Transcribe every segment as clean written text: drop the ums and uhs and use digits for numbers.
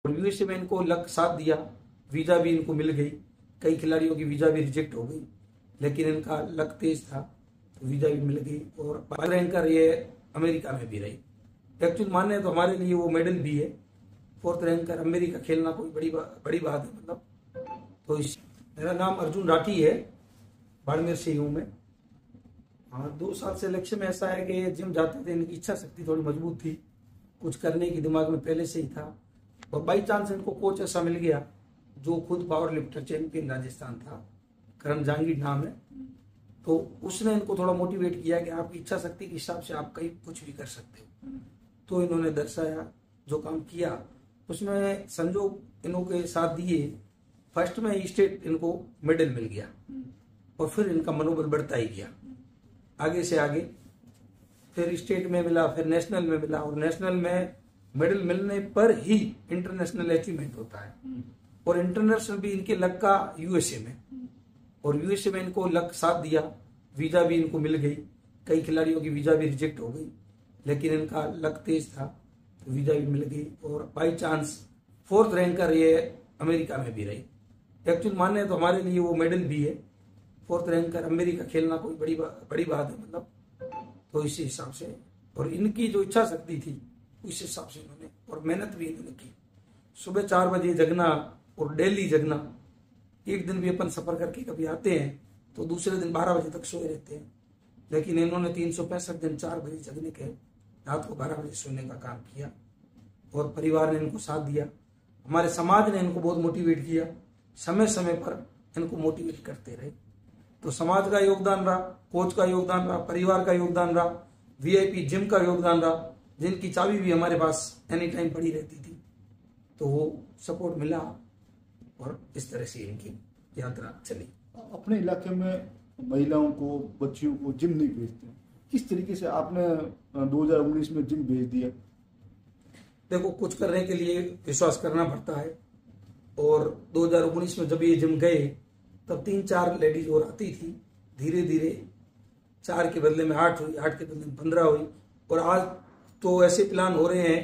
और यूएसए में इनको लक साथ दिया, वीजा भी इनको मिल गई, कई खिलाड़ियों की वीजा भी रिजेक्ट हो गई, लेकिन इनका लक तेज था तो वीजा भी मिल गई और रैंकर ये अमेरिका में भी रही। एक्चुअल माने तो हमारे लिए वो मेडल भी है, 4th रैंकर अमेरिका खेलना कोई बड़ी बात है मतलब। तो मेरा नाम अर्जुन राठी है, बाड़मेर से ही हूँ मैं। हाँ, 2 साल से लक्ष्य में ऐसा है कि जिम जाते थे, इनकी इच्छा शक्ति थोड़ी मजबूत थी, कुछ करने की दिमाग में पहले से ही था, और बाई चांस इनको कोच ऐसा मिल गया जो खुद पावर लिफ्टर चैंपियन राजस्थान था, करण जहांगीर नाम है। तो उसने इनको थोड़ा मोटिवेट किया कि आपकी इच्छा शक्ति के हिसाब से आप कहीं कुछ भी कर सकते हो। तो इन्होंने दर्शाया, जो काम किया उसमें संजोग इन्हों के साथ दिए, फर्स्ट में स्टेट इनको मेडल मिल गया और फिर इनका मनोबल बढ़ता ही गया आगे से आगे। फिर स्टेट में मिला, फिर नेशनल में मिला, और नेशनल में मेडल मिलने पर ही इंटरनेशनल अचीवमेंट होता है। और इंटरनेशनल भी इनके लक का यूएसए में, और यूएसए में इनको लक साथ दिया, वीजा भी इनको मिल गई, कई खिलाड़ियों की वीजा भी रिजेक्ट हो गई, लेकिन इनका लक तेज था तो वीजा भी मिल गई और बाई चांस 4th रैंकर ये अमेरिका में भी रही। एक्चुअल माने तो हमारे लिए वो मेडल भी है, 4th रैंकर अमेरिका खेलना कोई बड़ी बात है मतलब। तो इसी हिसाब से, और इनकी जो इच्छा शक्ति थी उस हिसाब से इन्होंने, और मेहनत भी इन्होंने की। सुबह 4 बजे जगना और डेली जगना। एक दिन भी अपन सफर करके कभी आते हैं तो दूसरे दिन 12 बजे तक सोए रहते हैं, लेकिन इन्होंने 365 दिन 4 बजे जगने के, रात को 12 बजे सोने का काम किया, और परिवार ने इनको साथ दिया। हमारे समाज ने इनको बहुत मोटिवेट किया, समय समय पर इनको मोटिवेट करते रहे। तो समाज का योगदान रहा, कोच का योगदान रहा, परिवार का योगदान रहा, वीआईपी जिम का योगदान रहा, जिनकी चाबी भी हमारे पास एनी टाइम पड़ी रहती थी, तो वो सपोर्ट मिला और इस तरह से इनकी यात्रा चली। अपने इलाके में महिलाओं को, बच्चियों को जिम नहीं भेजते, किस तरीके से आपने 2019 में जिम भेज दिया? देखो, कुछ करने के लिए विश्वास करना पड़ता है, और 2019 में जब ये जिम गए तब 3-4 लेडीज और आती थी, धीरे धीरे 4 के बदले में 8 हुई, 8 के बदले में 15 हुई, और आज तो ऐसे प्लान हो रहे हैं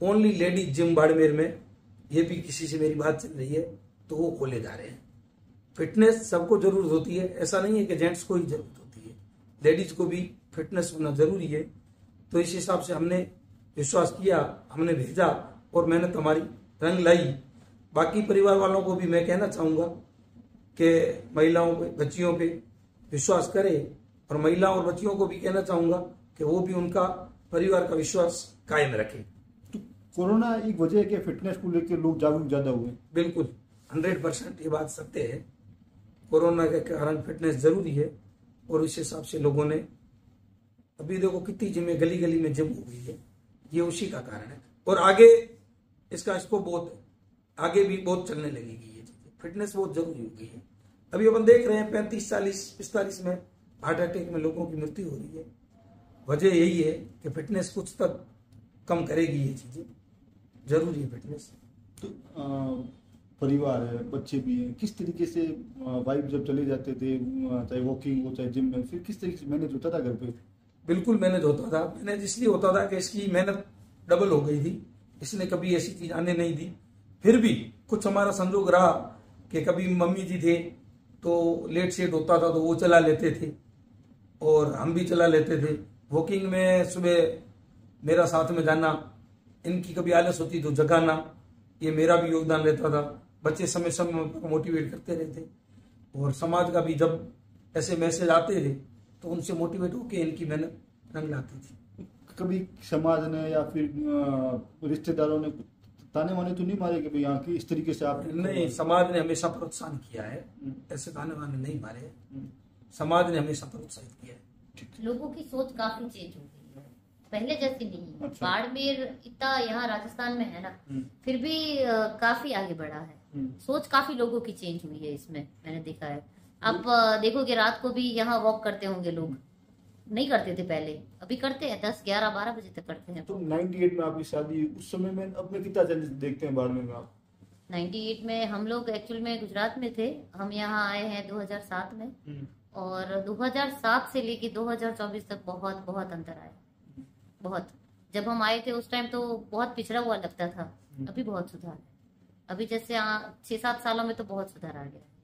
ओनली लेडीज जिम बाड़मेर में, ये भी किसी से मेरी बात चल रही है, तो वो खोले जा रहे हैं। फिटनेस सबको जरूरत होती है, ऐसा नहीं है कि जेंट्स को ही जरूरत होती है, लेडीज को भी फिटनेस होना जरूरी है। तो इस हिसाब से हमने विश्वास किया, हमने भेजा, और मेहनत हमारी रंग लाई। बाकी परिवार वालों को भी मैं कहना चाहूंगा कि महिलाओं पे, बच्चियों पे विश्वास करें, और महिलाओं और बच्चियों को भी कहना चाहूंगा कि वो भी उनका परिवार का विश्वास कायम रखें। तो कोरोना एक वजह है कि फिटनेस को लेकर लोग जागरूक ज्यादा हुए? बिल्कुल 100% ये बात सत्य है। कोरोना के कारण फिटनेस जरूरी है, और इस हिसाब से लोगों ने, अभी देखो कितनी जिमें गली गली में जिम हो गई है, ये उसी का कारण है। और आगे इसका स्कोप बहुत है, आगे भी बहुत चलने लगेगी ये चीजें, फिटनेस बहुत जरूरी हो गई है। अभी अपन देख रहे हैं 35, 40, 45 में हार्ट अटैक में लोगों की मृत्यु हो रही है। वजह यही है कि फिटनेस कुछ तक कम करेगी ये चीजें, जरूरी है फिटनेस। तो परिवार है, बच्चे भी हैं, किस तरीके से वाइफ जब चले जाते थे, चाहे वॉकिंग हो चाहे जिम में, फिर किस तरीके से मैनेज होता था घर पे? बिल्कुल मैनेज होता था। मैनेज इसलिए होता था कि इसकी मेहनत डबल हो गई थी, इसने कभी ऐसी चीज आने नहीं दी। फिर भी कुछ हमारा संजोग रहा कि कभी मम्मी जी थे तो लेट सेट होता था तो वो चला लेते थे, और हम भी चला लेते थे। वॉकिंग में सुबह मेरा साथ में जाना, इनकी कभी आलस होती तो जगाना, ये मेरा भी योगदान रहता था। बच्चे समय समय मोटिवेट करते रहते, और समाज का भी जब ऐसे मैसेज आते थे तो उनसे मोटिवेट होकर इनकी मेहनत रंग लाती थी। कभी समाज ने या फिर रिश्तेदारों ने ताने वाने तो नहीं मारे कि भाई यहाँ की इस तरीके से आप? नहीं, समाज ने हमेशा प्रोत्साहन किया है, ऐसे ताने वाने नहीं मारे, समाज ने हमेशा प्रोत्साहित किया है। लोगों की सोच काफी चेंज हो गई है, पहले जैसी नहीं है। अच्छा। बाड़मेर इतना यहाँ राजस्थान में है ना, फिर भी काफी आगे बढ़ा है, सोच काफी लोगों की चेंज हुई है इसमें, मैंने देखा है। आप देखोगे रात को भी यहाँ वॉक करते होंगे लोग, नहीं करते थे पहले, अभी करते हैं 10, 11, 12 बजे तक करते हैं। तो 98 में आपकी शादी, उस समय में अपने कितना चेंजेस देखते हैं बाड़मेर में आप? 98 में हम लोग एक्चुअल में गुजरात में थे, हम यहाँ आए हैं 2007 में, और 2007 से लेके 2024 तक बहुत बहुत अंतर आया, बहुत। जब हम आए थे उस टाइम तो बहुत पिछड़ा हुआ लगता था, अभी बहुत सुधार है। अभी जैसे 6-7 सालों में तो बहुत सुधार आ गया।